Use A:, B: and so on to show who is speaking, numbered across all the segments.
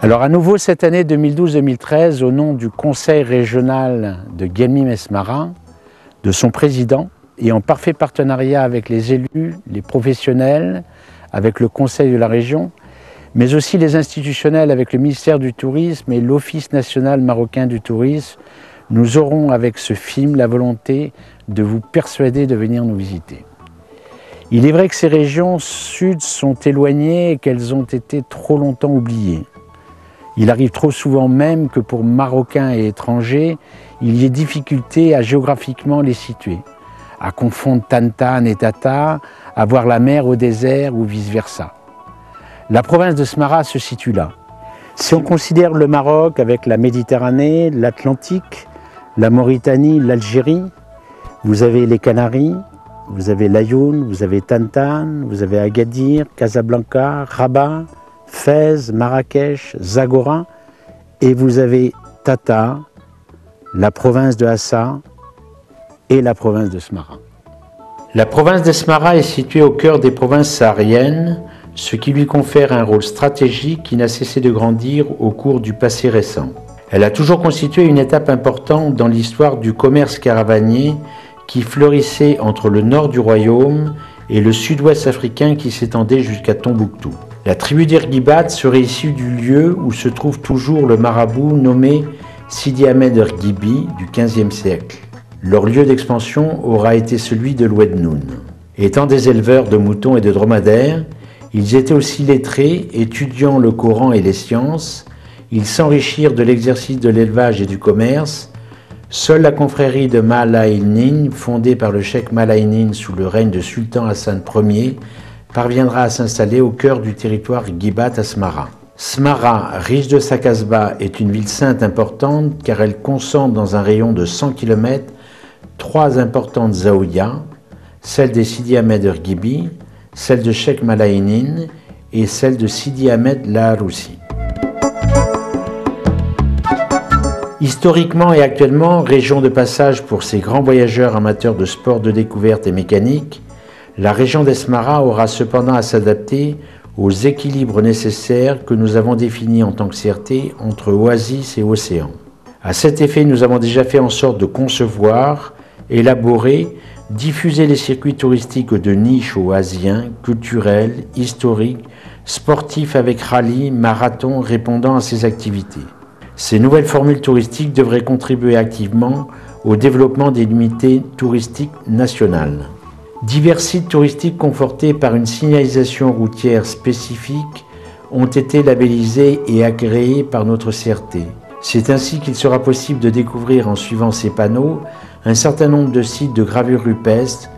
A: Alors à nouveau cette année 2012-2013, au nom du Conseil régional de Guelmim-Esmara, de son président, et en parfait partenariat avec les élus, les professionnels, avec le Conseil de la région, mais aussi les institutionnels avec le ministère du Tourisme et l'Office national marocain du tourisme, nous aurons avec ce film la volonté de vous persuader de venir nous visiter. Il est vrai que ces régions sud sont éloignées et qu'elles ont été trop longtemps oubliées. Il arrive trop souvent même que pour Marocains et étrangers, il y ait difficulté à géographiquement les situer, à confondre Tantan et Tata, à voir la mer au désert ou vice-versa. La province de Smara se situe là. Si on considère le Maroc avec la Méditerranée, l'Atlantique, la Mauritanie, l'Algérie, vous avez les Canaries, vous avez l'Ayoun, vous avez Tantan, vous avez Agadir, Casablanca, Rabat, Fès, Marrakech, Zagora, et vous avez Tata, la province de Hassa et la province de Smara. La province de Smara est située au cœur des provinces sahariennes, ce qui lui confère un rôle stratégique qui n'a cessé de grandir au cours du passé récent. Elle a toujours constitué une étape importante dans l'histoire du commerce caravanier qui fleurissait entre le nord du royaume et le sud-ouest africain qui s'étendait jusqu'à Tombouctou. La tribu d'Erguibat serait issue du lieu où se trouve toujours le marabout nommé Sidi Ahmed Erguibi du XVe siècle. Leur lieu d'expansion aura été celui de l'Oued Noun. Étant des éleveurs de moutons et de dromadaires, ils étaient aussi lettrés, étudiant le Coran et les sciences. Ils s'enrichirent de l'exercice de l'élevage et du commerce. Seule la confrérie de Malaïnin, fondée par le cheikh Malaïnin sous le règne de Sultan Hassan Ier, parviendra à s'installer au cœur du territoire Guibat à Smara. Smara, riche de sa kasbah, est une ville sainte importante car elle concentre dans un rayon de 100 km 3 importantes zaouïas, celle des Sidi Ahmed Erguibi, celle de Cheikh Malaïnin et celle de Sidi Ahmed Laharoussi. Historiquement et actuellement, région de passage pour ces grands voyageurs amateurs de sports de découverte et mécanique, la région d'Esmara aura cependant à s'adapter aux équilibres nécessaires que nous avons définis en tant que CRT entre oasis et océan. À cet effet, nous avons déjà fait en sorte de concevoir, élaborer, diffuser les circuits touristiques de niche oasiens, culturels, historiques, sportifs avec rallye, marathon répondant à ces activités. Ces nouvelles formules touristiques devraient contribuer activement au développement des unités touristiques nationales. Divers sites touristiques confortés par une signalisation routière spécifique ont été labellisés et agréés par notre CRT. C'est ainsi qu'il sera possible de découvrir en suivant ces panneaux un certain nombre de sites de gravure rupestre,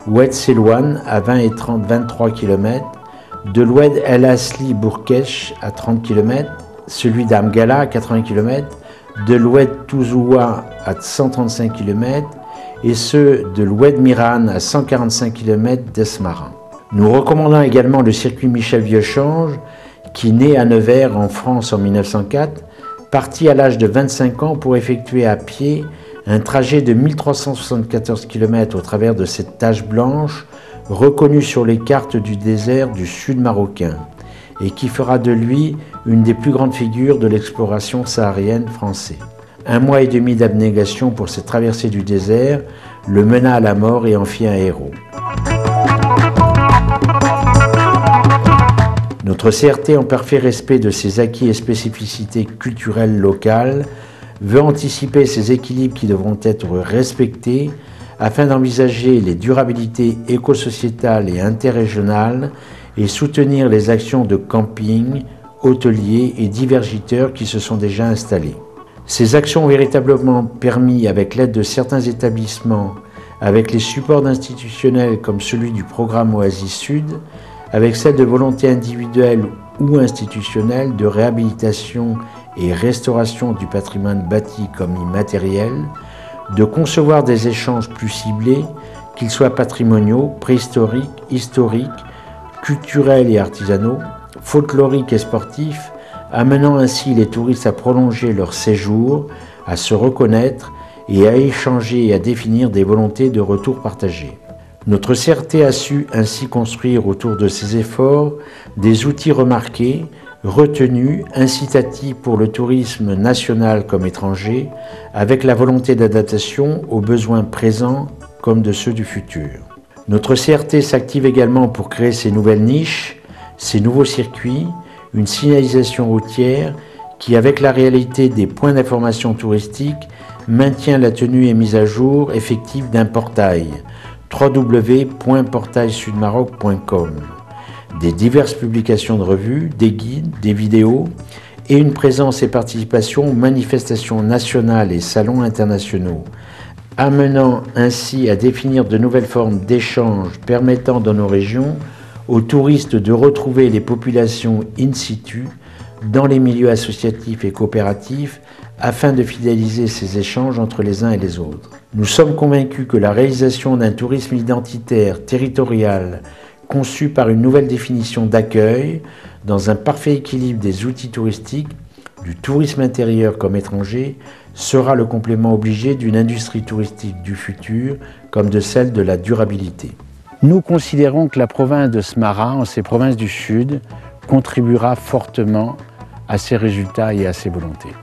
A: Oued Selouane à 20 et 23 km, de l'Oued El Asli Bourkesh à 30 km, celui d'Amgala à 80 km, de l'Oued Touzoua à 135 km et ceux de l'Oued Miran à 145 km d'Esmara. Nous recommandons également le circuit Michel Vieuxchange qui, né à Nevers en France en 1904, partit à l'âge de 25 ans pour effectuer à pied un trajet de 1374 km au travers de cette tache blanche reconnue sur les cartes du désert du sud marocain et qui fera de lui une des plus grandes figures de l'exploration saharienne française. 1 mois et demi d'abnégation pour cette traversée du désert le mena à la mort et en fit un héros. Notre CRT, en parfait respect de ses acquis et spécificités culturelles locales, veut anticiper ces équilibres qui devront être respectés afin d'envisager les durabilités écosociétales et interrégionales et soutenir les actions de camping, hôteliers et divergiteurs qui se sont déjà installés. Ces actions ont véritablement permis, avec l'aide de certains établissements, avec les supports institutionnels comme celui du programme Oasis Sud, avec celle de volonté individuelle ou institutionnelle de réhabilitation et restauration du patrimoine bâti comme immatériel, de concevoir des échanges plus ciblés, qu'ils soient patrimoniaux, préhistoriques, historiques, culturels et artisanaux, folkloriques et sportifs, amenant ainsi les touristes à prolonger leur séjour, à se reconnaître et à échanger et à définir des volontés de retour partagées. Notre CRT a su ainsi construire autour de ces efforts des outils remarqués, retenue, incitative pour le tourisme national comme étranger, avec la volonté d'adaptation aux besoins présents comme de ceux du futur. Notre CRT s'active également pour créer ces nouvelles niches, ces nouveaux circuits, une signalisation routière qui, avec la réalité des points d'information touristique, maintient la tenue et mise à jour effective d'un portail, www.portailsudmaroc.com, des diverses publications de revues, des guides, des vidéos et une présence et participation aux manifestations nationales et salons internationaux, amenant ainsi à définir de nouvelles formes d'échanges permettant dans nos régions aux touristes de retrouver les populations in situ dans les milieux associatifs et coopératifs afin de fidéliser ces échanges entre les uns et les autres. Nous sommes convaincus que la réalisation d'un tourisme identitaire, territorial, conçu par une nouvelle définition d'accueil, dans un parfait équilibre des outils touristiques, du tourisme intérieur comme étranger, sera le complément obligé d'une industrie touristique du futur comme de celle de la durabilité. Nous considérons que la province de Smara, en ces provinces du Sud, contribuera fortement à ces résultats et à ces volontés.